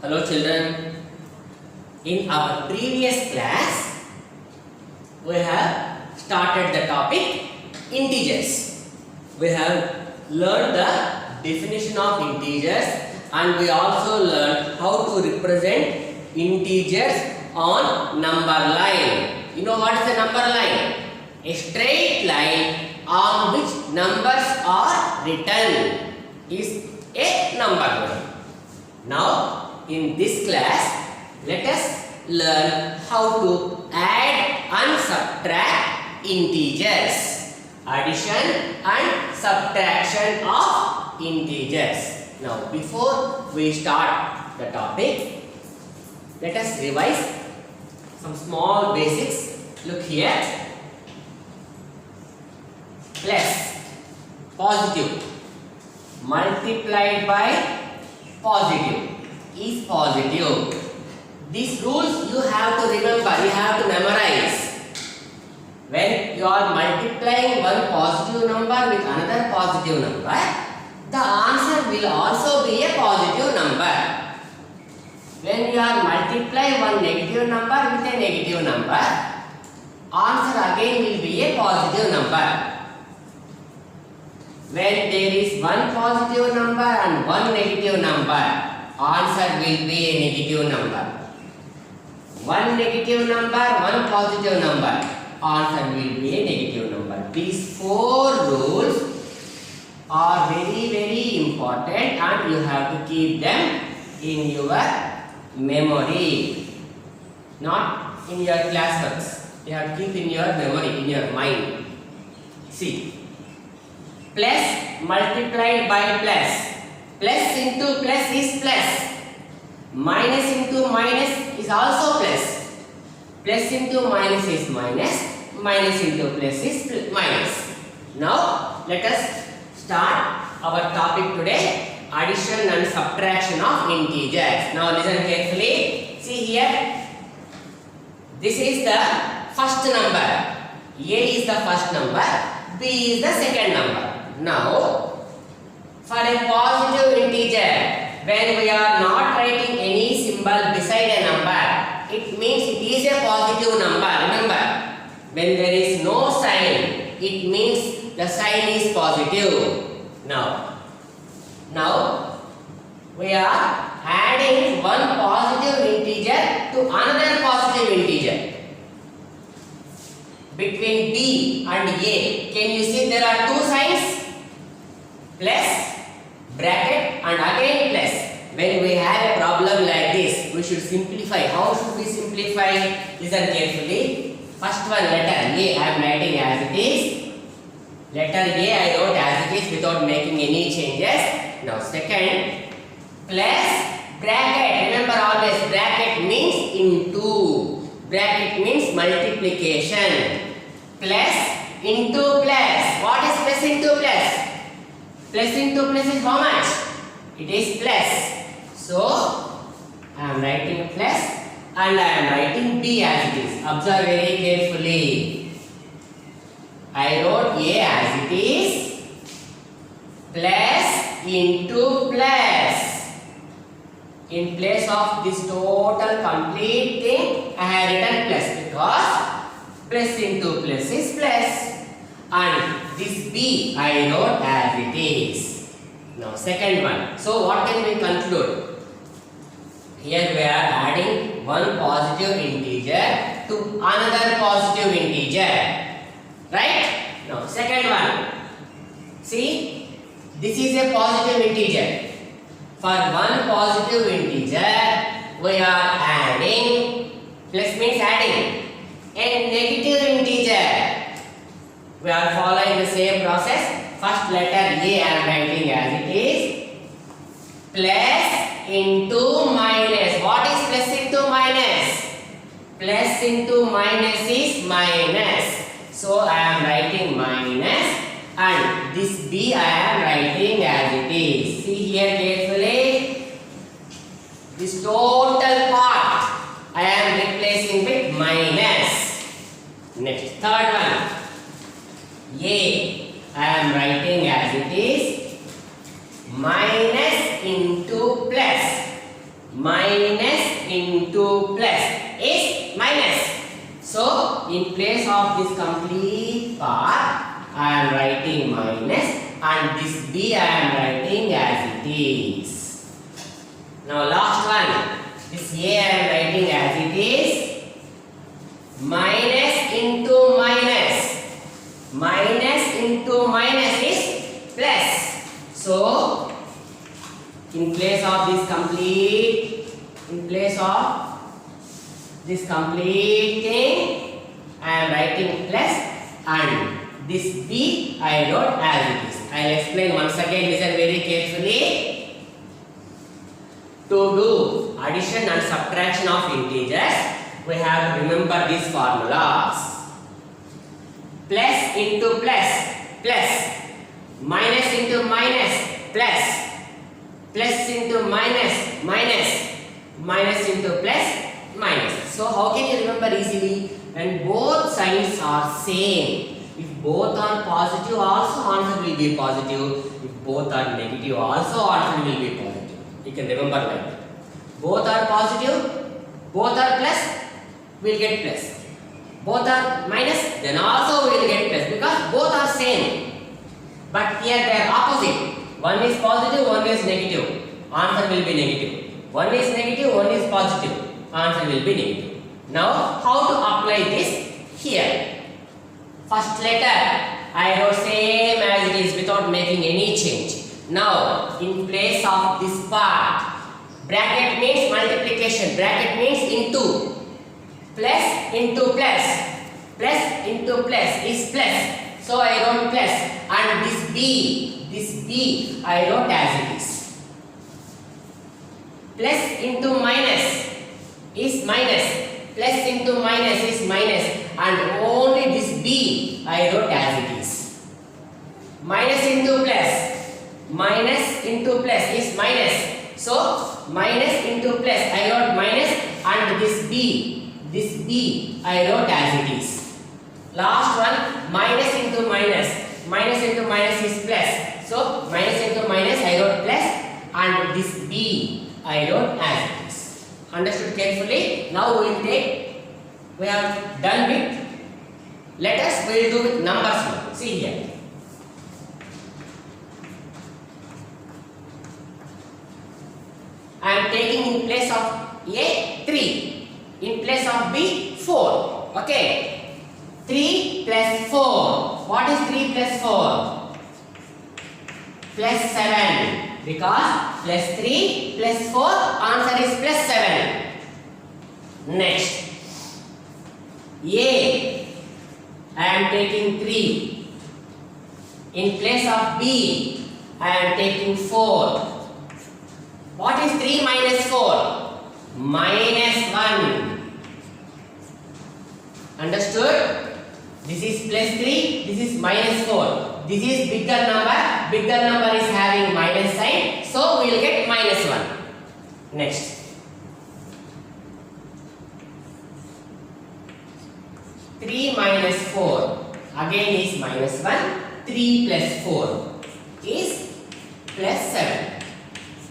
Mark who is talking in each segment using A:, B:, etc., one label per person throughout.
A: Hello children. In our previous class, we have started the topic integers. We have learned the definition of integers and we also learned how to represent integers on number line. You know what is a number line? A straight line on which numbers are written is a number line. Now, in this class, let us learn how to add and subtract integers. Addition and subtraction of integers. Now, before we start the topic, let us revise some small basics. Look here. Plus, positive, multiplied by positive is positive. These rules you have to remember, you have to memorize. When you are multiplying one positive number with another positive number, the answer will also be a positive number. When you are multiplying one negative number with a negative number, answer again will be a positive number. When there is one positive number and one negative number, answer will be a negative number. One negative number, one positive number, answer will be a negative number. These four rules are very important and you have to keep them in your memory, not in your classworks. You have to keep in your memory, in your mind. See. Plus multiplied by plus. Plus into plus is plus. Minus into minus is also plus. Plus into minus is minus. Minus into plus is minus. Now, let us start our topic today. Addition and subtraction of integers. Now, listen carefully. See here. This is the first number. A is the first number. B is the second number. Now, for a positive integer, when we are not writing any symbol beside a number, it means it is a positive number. Remember, when there is no sign, it means the sign is positive. Now we are adding one positive integer to another positive integer. Between B and A, can you see there are two signs? Plus, bracket and again plus. When we have a problem like this, we should simplify. How should we simplify? Listen carefully. First one, letter A, I am writing as it is. Letter A I wrote as it is without making any changes. Now second, plus bracket. Remember always bracket means into. Bracket means multiplication. Plus into plus. What is plus into plus? Plus into plus is how much? It is plus. So, I am writing plus and I am writing B as it is. Observe very carefully. I wrote A as it is. Plus into plus. In place of this total complete thing, I have written plus because plus into plus is plus. And this B I wrote as it is. Now second one. So what can we conclude? Here we are adding one positive integer to another positive integer. Right? Now second one. See, this is a positive integer. For one positive integer, we are adding, plus means adding, a negative integer. We are following the same process. First letter A I am writing as it is. Plus into minus. What is plus into minus? Plus into minus is minus. So I am writing minus and this B I am writing as it is. See here carefully. This total part I am replacing with minus. Next, third one. A I am writing as it is minus into plus. minus into plus is minus. So in place of this complete part, I am writing minus, and this b I am writing as it is. Now last one, this a I am writing as it is. Minus into minus. Minus into minus is plus. So in place of this complete thing, I am writing plus, and this b I wrote as it is. I will explain once again. Listen very carefully. To do addition and subtraction of integers, we have to remember these formulas. Plus into plus, plus. Minus into minus, plus. Plus into minus, minus. Minus into plus, minus. So how can you remember easily? When both signs are same. If both are positive, also answer will be positive. If both are negative, also answer will be positive. You can remember like that. Both are positive, both are plus, we'll get plus. Both are minus, then also we'll get plus, because both are same. But here they are opposite. One is positive, one is negative. Answer will be negative. One is negative, one is positive. Answer will be negative. Now, how to apply this here? First letter, I wrote same as it is without making any change. Now, in place of this part, bracket means multiplication. Bracket means into. Plus into plus. Plus into plus is plus. So I wrote plus. And this b I wrote as it is. Plus into minus is minus. Plus into minus is minus. And only this b I wrote as it is. Minus into plus. Minus into plus is minus. So minus into plus I wrote minus, and this b I wrote as it is. Last one, minus into minus. Minus into minus is plus. So minus into minus I wrote plus, and this b I wrote as it is. Understood carefully? Now we have done with letters. We will do with numbers now. See here. I am taking in place of a 3, in place of b 4. Okay. 3 plus 4. What is 3 plus 4? Plus 7. Because plus 3 plus 4, answer is plus 7. Next. A. I am taking 3. In place of b, I am taking 4. What is 3 minus 4? Minus 1. Understood? This is plus 3, this is minus 4. This is bigger number. Bigger number is having minus sign, so we will get minus 1. Next. Three minus 4 again is minus 1. 3 plus 4 is plus 7.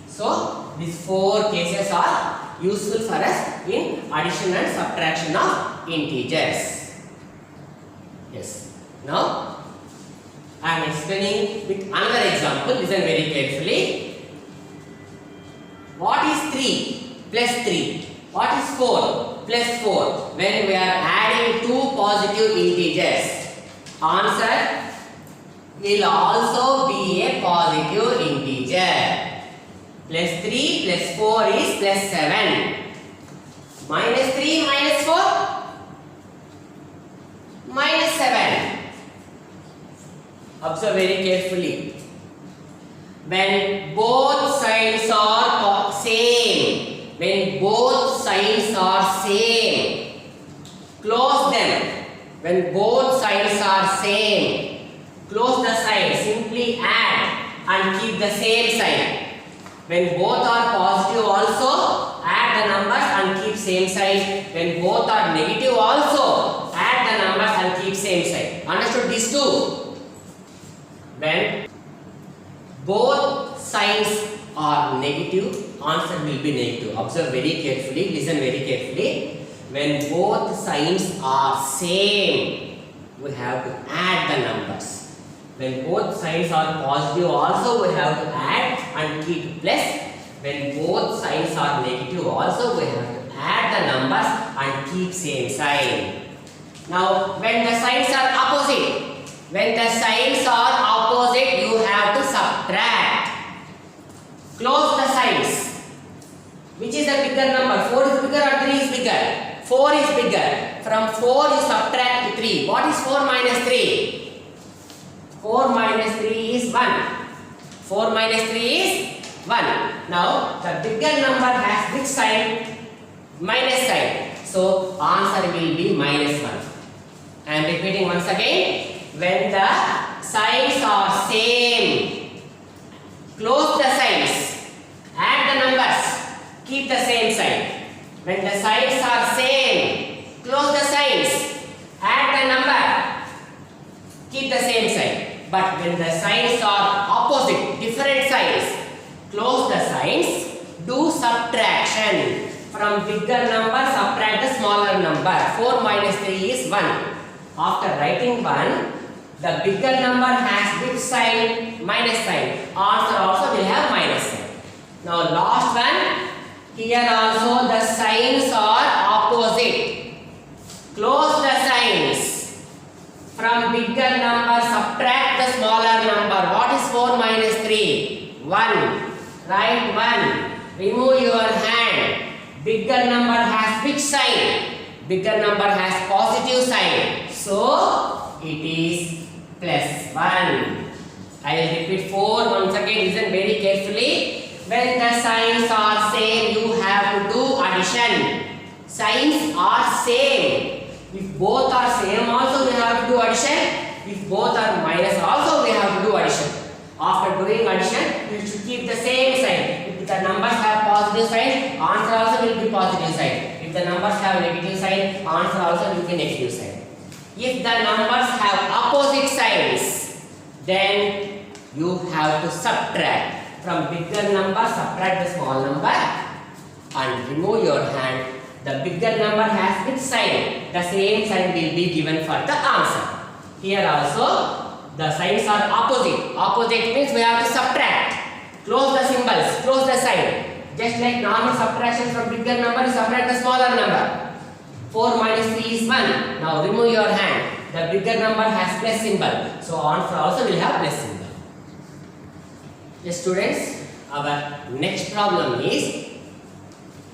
A: So these 4 cases are useful for us in addition and subtraction of integers. Yes. Now I am explaining with another example. Listen very carefully. What is 3 plus 3? What is 4 plus 4? When we are adding two positive integers, answer will also be a positive integer. Plus 3 plus 4 is plus 7. Minus 3 minus 4? Minus 7. Observe very carefully. When both signs are same, close them. When both signs are same, close the sign. Simply add and keep the same sign. When both are positive also, add the numbers and keep same sign. When both are negative also, add the numbers and keep same sign. Understood these two? When both signs are negative, answer will be negative. Observe very carefully, listen very carefully. When both signs are same, we have to add the numbers. When both signs are positive also we have to add and keep plus. When both signs are negative also we have to add the numbers and keep same sign. Now when the signs are opposite, you have to subtract. Close the signs. Which is the bigger number? 4 is bigger or 3 is bigger? 4 is bigger. From 4 you subtract 3. What is 4 minus 3? 4 minus 3 is 1. 4 minus 3 is 1. Now the bigger number has which sign? Minus sign. So answer will be minus 1. I am repeating once again. When the signs are same, close the signs, add the numbers, keep the same sign. When the signs are same, close the signs, add the number, keep the same sign. But when the signs are opposite, different signs, close the signs, do subtraction. From bigger number, subtract the smaller number. 4 minus 3 is 1. After writing 1, the bigger number has which sign? Minus sign. Answer also will have minus sign. Now last one. Here also the signs are opposite. Close the signs. From bigger number subtract the smaller number. What is 4 minus 3? 1. Write 1. Remove your hand. Bigger number has which sign? Bigger number has positive sign. So it is plus 1. I will repeat 4 once again. Listen very carefully. When the signs are same, you have to do addition. Signs are same. If both are same also we have to do addition. If both are minus also we have to do addition. After doing addition, you should keep the same sign. If the numbers have positive sign, answer also will be positive sign. If the numbers have negative sign, answer also will be negative sign. If the numbers have opposite signs, then you have to subtract. From bigger number, subtract the small number and remove your hand. The bigger number has which sign? The same sign will be given for the answer. Here also, the signs are opposite. Opposite means we have to subtract. Close the symbols, close the sign. Just like normal subtraction from bigger number, you subtract the smaller number. 4 minus 3 is 1. Now remove your hand. The bigger number has plus symbol. So answer also will have plus symbol. Yes, students, our next problem is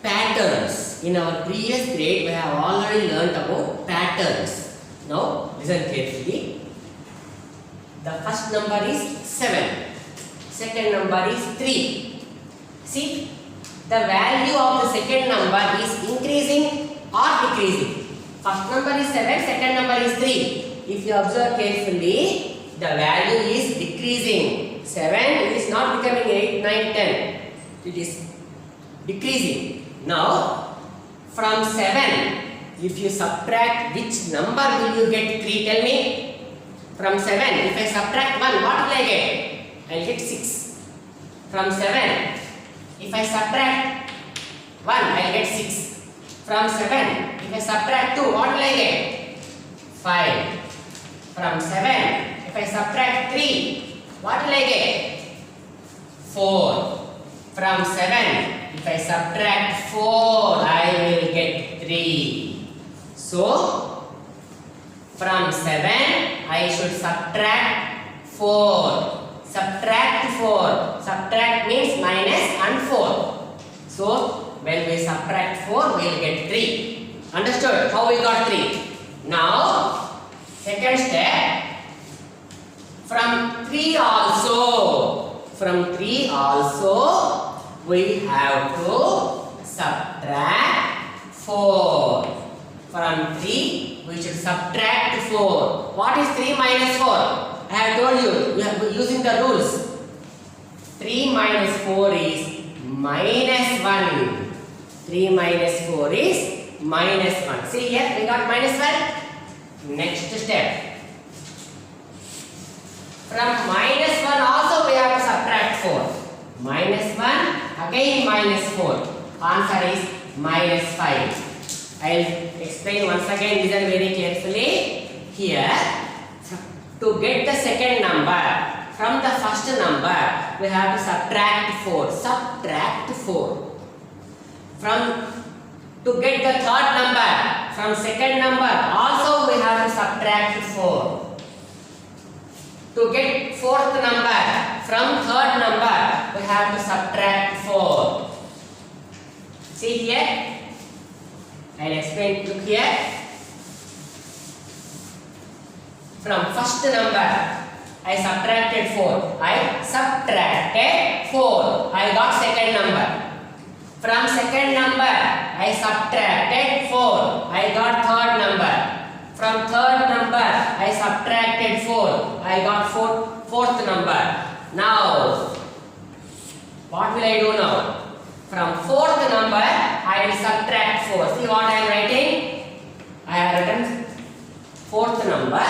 A: patterns. In our previous grade, we have already learnt about patterns. Now, listen carefully. The first number is 7. Second number is 3. See, the value of the second number is increasing or decreasing. First number is 7, second number is 3. If you observe carefully, the value is decreasing. 7 is not becoming 8, 9, 10. It is decreasing. Now, from 7, if you subtract, which number will you get? 3, tell me. From 7, if I subtract 1, what will I get? I will get 6. From 7, if I subtract 1, I will get 6. From 7, if I subtract 2, what will I get? 5. From 7, if I subtract 3, what will I get? 4. From 7, if I subtract 4, I will get 3. So, from 7, I should subtract 4. Subtract 4. Subtract means minus and 4. So, when we subtract 4, we will get 3. Understood? How we got 3? Now, second step. From 3 also, we have to subtract 4. From 3, we should subtract 4. What is 3 minus 4? I have told you, we are using the rules. 3 minus 4 is minus 1. 3 minus 4 is minus 1. See here, we got minus 1. Next step. From minus 1 also we have to subtract 4. Minus 1 again minus 4. Answer is minus 5. I'll explain once again, listen very carefully. Here, to get the second number from the first number, we have to subtract 4. Subtract 4. To get the third number from second number, also we have to subtract 4. To get fourth number from third number, we have to subtract 4. See here, I'll explain. Look here. From first number, I subtracted 4. I subtracted 4. I got second number. From second number, I subtracted 4. I got third number. From third number, I subtracted 4. I got fourth number. Now, what will I do now? From fourth number, I will subtract 4. See what I am writing? I have written fourth number.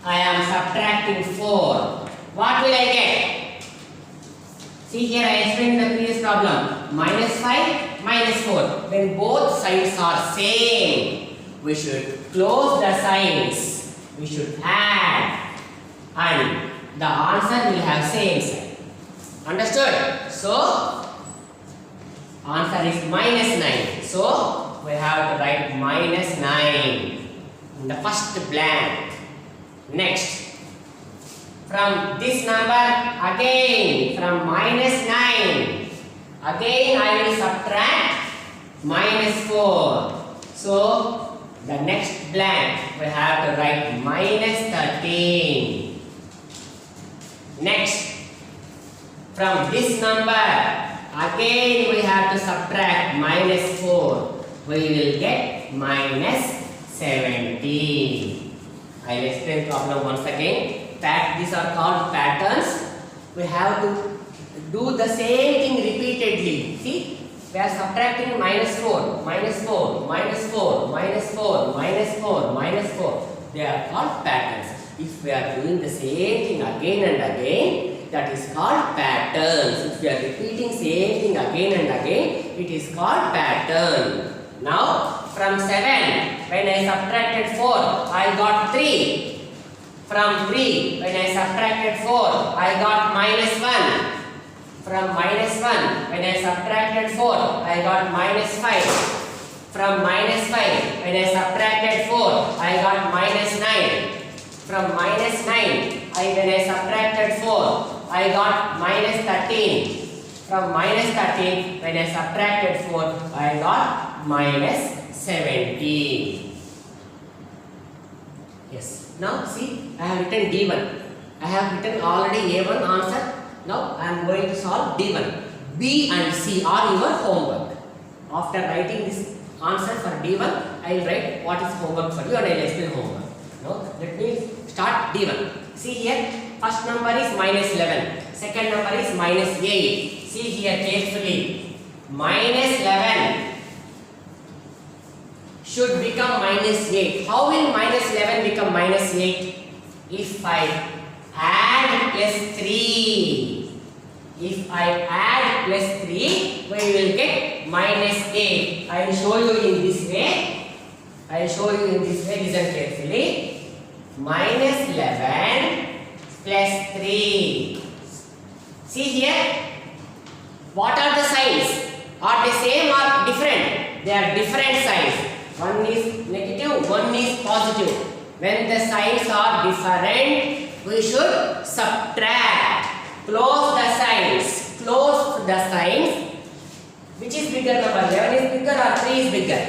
A: I am subtracting 4. What will I get? See here, I explained the previous problem. Minus 5, minus 4. When both signs are same, we should close the signs. We should add. And the answer will have same sign. Understood? So, answer is minus 9. So, we have to write minus 9 in the first blank. Next, from this number again, from minus 9, again I will subtract minus 4. So, the next blank we have to write minus 13. Next, from this number, again we have to subtract minus 4. We will get minus 17. I will explain problem once again. These are called patterns. We have to do the same thing repeatedly. See, we are subtracting minus 4, minus 4, minus 4, minus 4, minus 4, minus 4. They are called patterns. If we are doing the same thing again and again, that is called patterns. If we are repeating same thing again and again, it is called pattern. Now, from 7, when I subtracted 4, I got 3. From 3, when I subtracted 4, I got minus 1. From minus 1, when I subtracted 4, I got minus 5. From minus 5, when I subtracted 4, I got minus 9. From minus 9, when I subtracted 4, I got minus 13. From minus 13, when I subtracted 4, I got minus 17. Yes. Now see, I have written D1. I have written already A1 answer. Now I am going to solve D1. B and C are your homework. After writing this answer for D1, I will write what is homework for you and I will explain homework. Now let me start D1. See here, first number is minus 11. Second number is minus 8. See here carefully. Minus 11 should become minus 8. How will minus 11 become minus 8? If I add plus 3. If I add plus 3, we will get minus 8. I will show you in this way. I will show you in this way. Listen carefully. Minus 11 plus 3. See here. What are the signs? Are they same or different? They are different signs. One is negative, one is positive. When the signs are different, we should subtract. Close the signs. Close the signs. Which is bigger number? 11 is bigger or 3 is bigger?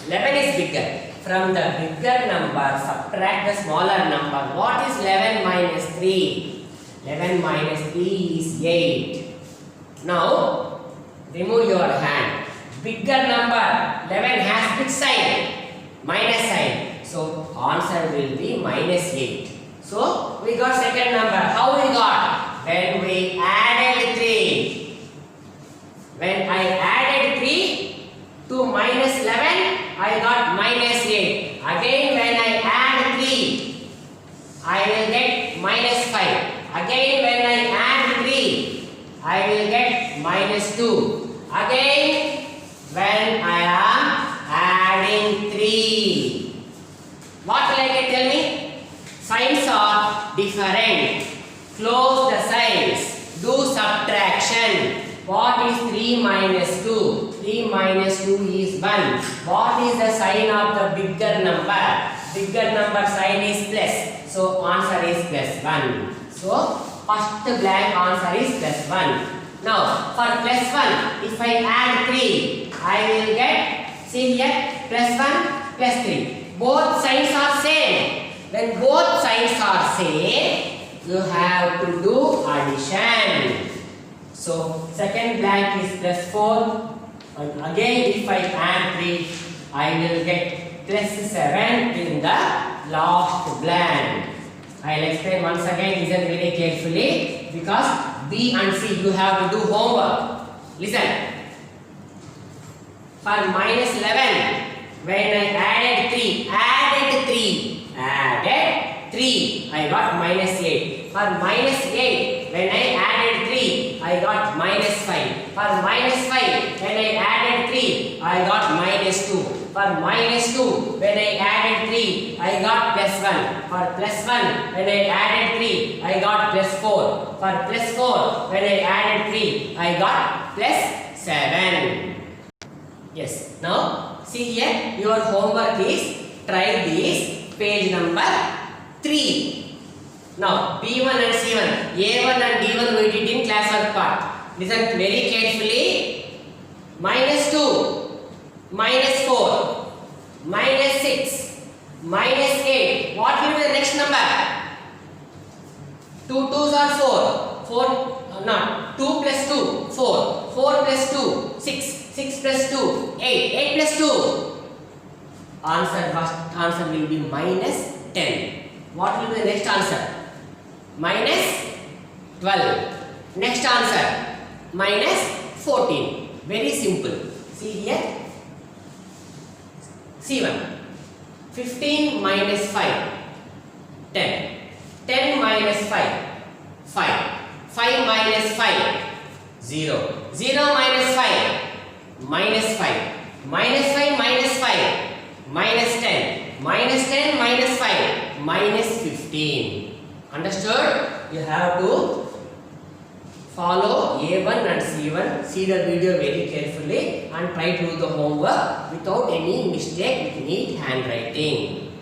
A: 11 is bigger. From the bigger number, subtract the smaller number. What is 11 minus 3? 11 minus 3 is 8. Now, remove your hand. Bigger number, 11 has big sign, minus sign. So, answer will be minus 8. So, we got second number. How we got? When we added 3. When I added 3 to minus 11, I got minus 8. Again, when I add 3, I will get minus 5. Again, when I add 3, I will get minus 2. minus 2. 3 minus 2 is 1. What is the sign of the bigger number? Bigger number sign is plus. So answer is plus 1. So first blank answer is plus 1. Now for plus 1, if I add 3, I will get, see here, plus 1 plus 3. Both signs are same. When both signs are same, you have to do addition. So second blank is plus 4. And again if I add 3, I will get plus 7 in the last blank. I will explain once again, listen very carefully, because B and C you have to do homework. Listen. For minus 11, when I added 3, I got minus 8. For minus 8, when I added 3, I got minus 5. For minus 5, when I added 3, I got minus 2. For minus 2, when I added 3, I got plus 1. For plus 1, when I added 3, I got plus 4. For plus 4, when I added 3, I got plus 7. Yes. Now, see here, your homework is try this page number 3. Now, B1 and C1, A1 and D1 we did in classwork part. Listen very carefully. Minus 2, minus 4, minus 6, minus 8. What will be the next number? 2 2s are 4. 2 plus 2, 4. 4 plus 2, 6. 6 plus 2, 8. 8 plus 2. Answer will be minus 10. What will be the next answer? Minus 12. Next answer, minus 14. Very simple. See here. C1. 15 minus 5. 10. 10 minus 5. 5. 5 minus 5. 0. 0 minus 5. Minus 5. Minus 5 minus 5. Minus 10. Minus 10 minus 5. Minus 15. Understood? You have to follow A1 and C1. See the video very carefully and try to do the homework without any mistake with neat handwriting.